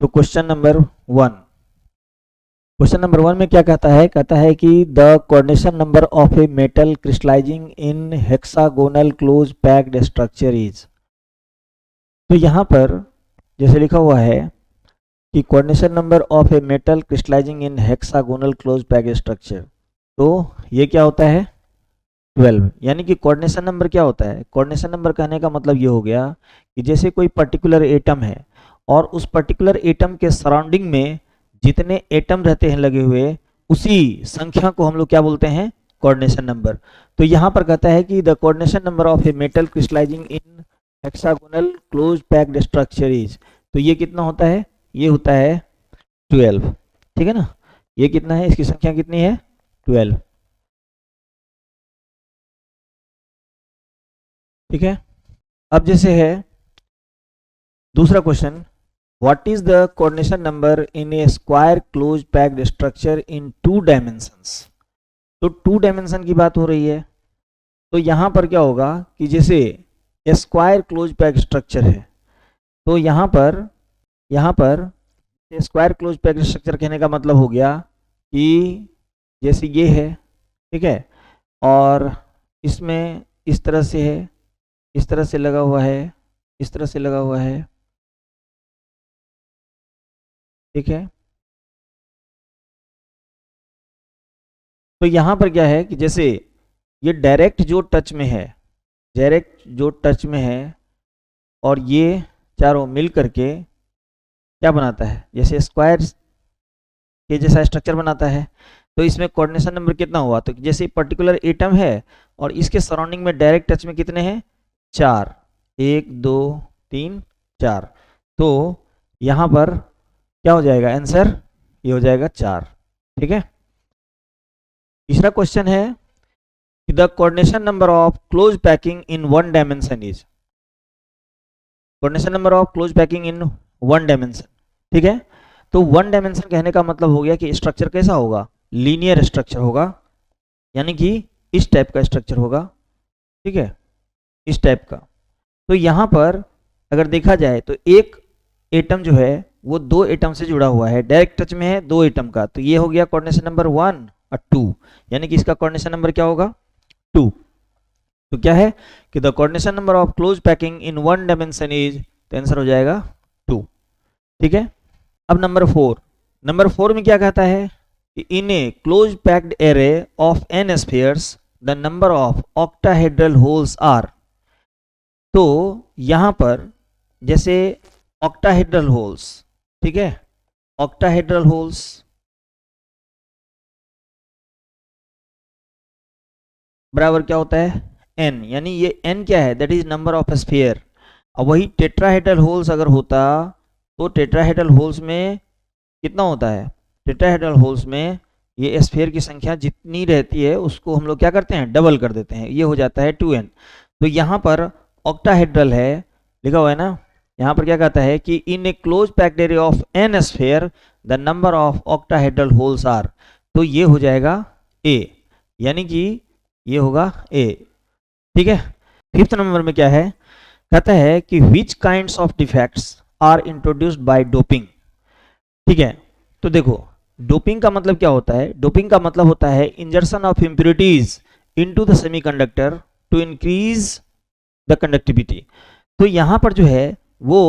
तो question number 1 में क्या कहता है? कहता है कि the coordination number of a metal crystallising in hexagonal close packed structure is. तो यहाँ पर जैसे लिखा हुआ है कि coordination number of a metal crystallising in hexagonal close packed structure, तो ये क्या होता है? 12। यानी कि कोऑर्डिनेशन नंबर क्या होता है? कोऑर्डिनेशन नंबर कहने का मतलब ये हो गया कि जैसे कोई पर्टिकुलर एटम है और उस पर्टिकुलर एटम के सराउंडिंग में जितने एटम रहते हैं लगे हुए, उसी संख्या को हम लोग क्या बोलते हैं? Coordination number. तो यहाँ पर कहता है कि the coordination number of a metal crystallising in hexagonal close packed structure is, तो ये कितना होता है? ये होता है 12। ठीक है ना? ये कितना है? इसकी संख्या कितनी है? 12। ठीक है। अब जैसे है दूसरा question, what is the coordination number in A square close packed structure in 2 dimensions. तो 2 डायमेंशन की बात हो रही है। तो यहाँ पर क्या होगा कि जैसे स्क्वायर क्लोज पैक्ड स्ट्रक्चर है, तो यहाँ पर स्क्वायर क्लोज पैक्ड स्ट्रक्चर कहने का मतलब हो गया कि जैसे ये है, ठीक है, और इसमें इस तरह से है, इस तरह से लगा हुआ है, इस तरह से लगा हुआ है, ठीक है। तो यहाँ पर क्या है कि जैसे ये डायरेक्ट जो टच में है, और ये चारों मिल करके क्या बनाता है? जैसे स्क्वायर के जैसा स्ट्रक्चर बनाता है। तो इसमें कोऑर्डिनेशन नंबर कितना हुआ? तो जैसे पर्टिकुलर एटम है और इसके सराउंडिंग में डायरेक्ट टच में कितने हैं? 4। 1 2 3 4। तो यहाँ पर क्या हो जाएगा आंसर? ये हो जाएगा 4। ठीक है। तीसरा क्वेश्चन है कि the coordination number of close packing in 1 dimension is. Coordination number of close packing in 1 dimension, ठीक है। तो 1 डायमेंशन कहने का मतलब हो गया कि स्ट्रक्चर कैसा होगा? लीनियर स्ट्रक्चर होगा, यानी कि इस टाइप का स्ट्रक्चर होगा, ठीक है, इस टाइप का। तो यहाँ पर अगर देखा जाए तो एक एटम जो है वो 2 एटम से जुड़ा हुआ है, डायरेक्ट टच में है 2 एटम का। तो ये हो गया कोऑर्डिनेशन नंबर 1 और 2, यानी कि इसका कोऑर्डिनेशन नंबर क्या होगा? 2। तो क्या है कि the coordination number of close packing in 1 dimension is, तो आंसर हो जाएगा 2। ठीक है। अब नंबर 4 में क्या कहता है कि in a close packed array of n spheres the number of octahedral holes are. तो यहां पर जैसे ऑक्टाहेड्रल होल्स, ठीक है, ऑक्टाहेड्रल होल्स बराबर क्या होता है? n, यानी ये n क्या है? That is number of sphere. अब वही टेट्राहेड्रल होल्स अगर होता तो टेट्राहेड्रल होल्स में कितना होता है? टेट्राहेड्रल होल्स में ये स्फीयर की संख्या जितनी रहती है उसको हम लोग क्या करते हैं? डबल कर देते हैं, ये हो जाता है 2n। तो यहाँ पर ऑक्टाहेड्रल है, लिखा हुआ है ना। यहाँ पर क्या कहता है कि in a close packed area of n sphere the number of octahedral holes are. तो ये हो जाएगा a, यानी कि ये होगा a। ठीक है। 5th नंबर में क्या है? कहता है कि which kinds of defects are introduced by doping. ठीक है। तो देखो डोपिंग का मतलब क्या होता है? डोपिंग का मतलब होता है insertion of impurities into the semiconductor to increase the conductivity. तो यहाँ पर जो है वो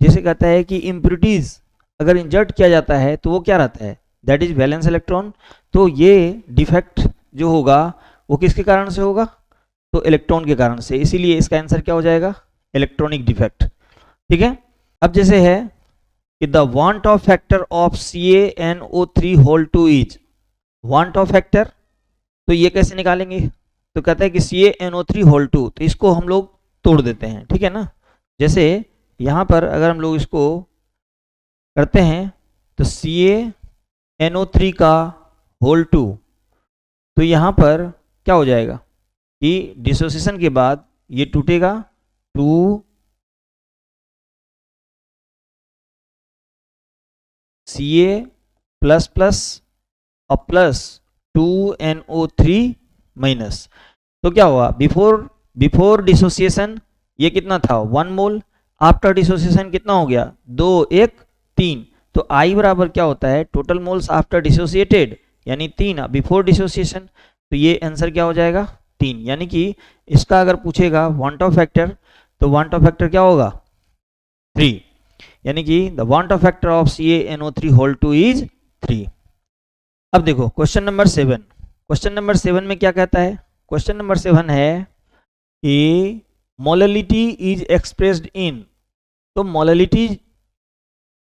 जैसे कहता है कि इम्प्योरिटीज अगर इंजर्ट किया जाता है तो वो क्या रहता है? That is valence electron. तो ये डिफेक्ट जो होगा वो किसके कारण से होगा? तो इलेक्ट्रॉन के कारण से। इसीलिए इसका आंसर क्या हो जाएगा? Electronic defect. ठीक है। अब जैसे है कि the van't Hoff factor of CaNO3 whole 2 is. Van't Hoff factor, तो ये कैसे निकालेंगे? तो कहता है कि CaNO3 होल 2, तो इसको हम लोग तोड़ देते हैं, ठीक है ना। जैसे यहाँ पर अगर हम लोग इसको करते हैं तो CaNO3 का होल 2, तो यहाँ पर क्या हो जाएगा कि डिसोसिएशन के बाद ये टूटेगा 2 Ca प्लस प्लस और प्लस 2NO3 माइनस। तो क्या हुआ? बिफोर डिसोसिएशन ये कितना था? 1 मोल। आफ्टर डिसोसिएशन कितना हो गया? 2 1 3, तो I बराबर क्या होता है, टोटल मोल्स आफ्टर डिसोसिएटेड, यानी 3 बिफोर डिसोसिएशन, तो ये आंसर क्या हो जाएगा 3। यानी कि इसका अगर पूछेगा वांट ऑफ फैक्टर, तो वांट ऑफ फैक्टर क्या होगा 3, यानी कि the van't Hoff factor of CaNO3 whole 2 is 3। अब देखो क्वेश्चन नंबर 7, क्वेश्चन नंबर 7 में क्या कहता है, क्वेश्चन नंबर 7 है कि मोलैलिटी इज एक्सप्रेस्ड इन, तो मोलैलिटी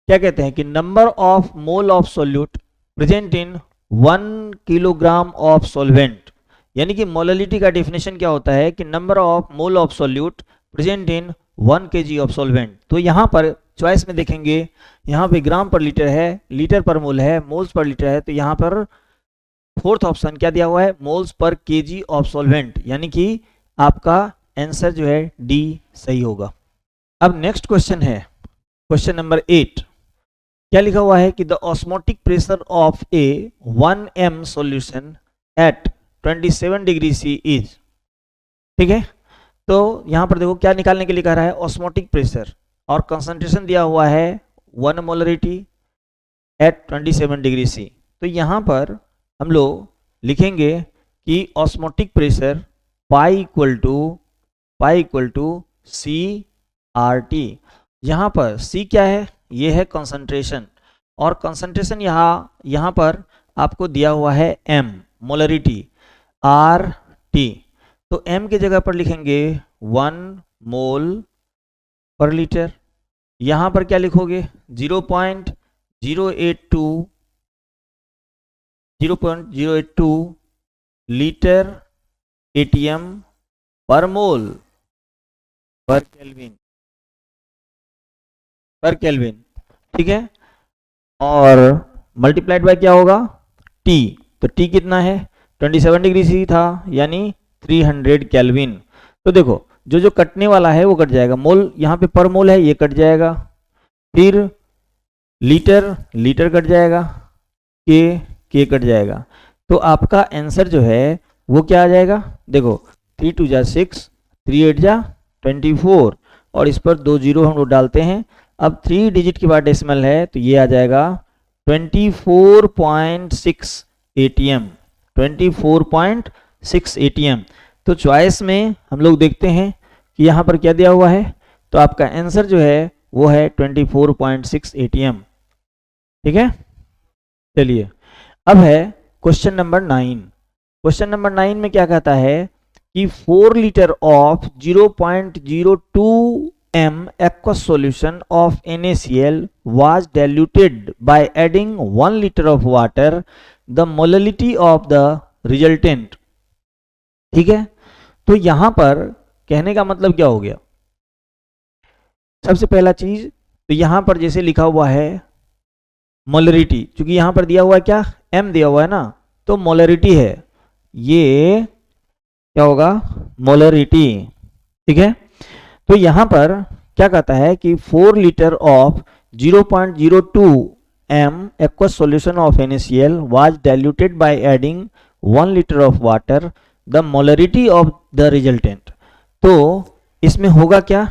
क्या कहते हैं कि number of mole of solute present in 1 kilogram of solvent, यानी कि मोलैलिटी का डेफिनेशन क्या होता है कि number of mole of solute present in 1 kg of solvent. तो यहाँ पर चॉइस में देखेंगे, यहाँ पे ग्राम पर लीटर है, लीटर पर मोल है, मोल्स पर लीटर है, तो यहाँ पर फोर्थ ऑप्शन क्या दिया हुआ है, moles per KG of solvent, यानी कि आपका आंसर जो है डी सही होगा। अब नेक्स्ट क्वेश्चन है क्वेश्चन नंबर 8, क्या लिखा हुआ है कि the osmotic pressure of a 1 m solution at 27 degree C is, ठीक है। तो यहाँ पर देखो क्या निकालने के लिए कह रहा है, ऑस्मोटिक प्रेशर और कंसंट्रेशन दिया हुआ है 1 मोलरिटी एट 27 डिग्री सी। तो यहाँ पर हम लोग लिखेंगे कि osmotic pressure pi equal to C R T. यहाँ पर सी क्या है, ये है कंसंट्रेशन, और कंसंट्रेशन यहाँ पर आपको दिया हुआ है एम मोलरिटी आर टी, तो एम की जगह पर लिखेंगे 1 मोल पर लीटर। यहाँ पर क्या लिखोगे 0.082 लीटर एटीएम पर मोल पर केल्विन, ठीक है, और मल्टीप्लाइड बाय क्या होगा टी, तो टी कितना है 27 डिग्री सी था, यानी 300 केल्विन। तो देखो जो कटने वाला है वो कट जाएगा, मोल यहाँ पे पर मोल है ये कट जाएगा, फिर लीटर कट जाएगा, के कट जाएगा, तो आपका आंसर जो है वो क्या आ जाएगा, देखो 3 2 जा 6, 3 8 जा 24, और इस पर 2 जीरो हम लोग डालते हैं। अब 3 डिजिट के बाद डेसिमल है तो ये आ जाएगा 24.6 ATM, 24.6 ATM। तो चॉइस में हम लोग देखते हैं कि यहाँ पर क्या दिया हुआ है, तो आपका आंसर जो है वो है 24.6 ATM, ठीक है। चलिए अब है क्वेश्चन नंबर 9। क्वेश्चन नंबर 9 में क्या कहता है कि 4 litre of 0.02 m aqueous solution of NaCl was diluted by adding 1 liter of water, the molality of the resultant, ठीक है। तो यहां पर कहने का मतलब क्या हो गया, सबसे पहला चीज तो यहां पर जैसे लिखा हुआ है मोलरिटी, क्योंकि यहां पर दिया हुआ है क्या m दिया हुआ है ना, तो मोलरिटी है, ये क्या होगा मोलरिटी, ठीक है। तो यहां पर क्या कहता है कि 4 litre of 0.02 m aqueous solution of NaCl was diluted by adding 1 liter of water, the molarity of the resultant। तो इसमें होगा क्या,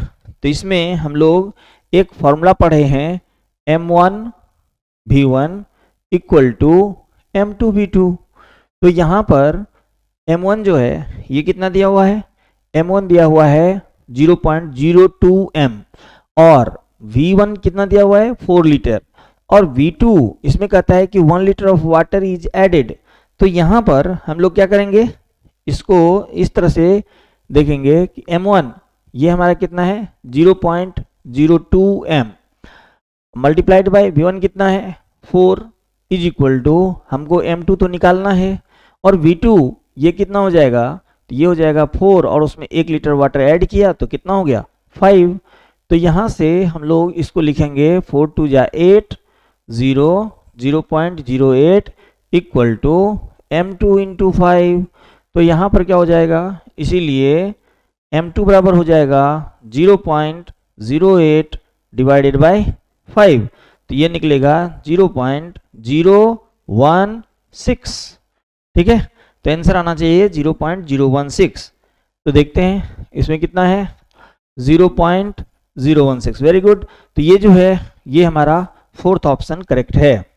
तो इसमें हम लोग एक फॉर्मूला पढ़े हैं M1V1 इक्वल टू M2V2। तो यहाँ पर M1 जो है ये कितना दिया हुआ है, M1 दिया हुआ है 0.02 m, और V1 कितना दिया हुआ है 4 लीटर, और V2 इसमें कहता है कि 1 litre of water is added. तो यहाँ पर हम लोग क्या करेंगे, इसको इस तरह से देखेंगे कि M1 ये हमारा कितना है 0.02 m मल्टीप्लाइड बाय V1 कितना है 4 इज इक्वल टू, हमको M2 तो निकालना है, और V2 ये कितना हो जाएगा, तो ये हो जाएगा 4, और उसमें 1 लीटर वाटर ऐड किया तो कितना हो गया 5। तो यहाँ से हम लोग इसको लिखेंगे 4 2 जा 8 0.08 इक्वल टू M2 इंटू 5। तो यहाँ पर क्या हो जाएगा, इसीलिए M2 बराबर हो जाएगा 0.08 डिवाइडेड बाय 5, तो ये निकलेगा 0.016, ठीक है। तो आंसर आना चाहिए 0.016। तो देखते हैं इसमें कितना है 0.016, वेरी गुड। तो ये जो है ये हमारा फोर्थ ऑप्शन करेक्ट है।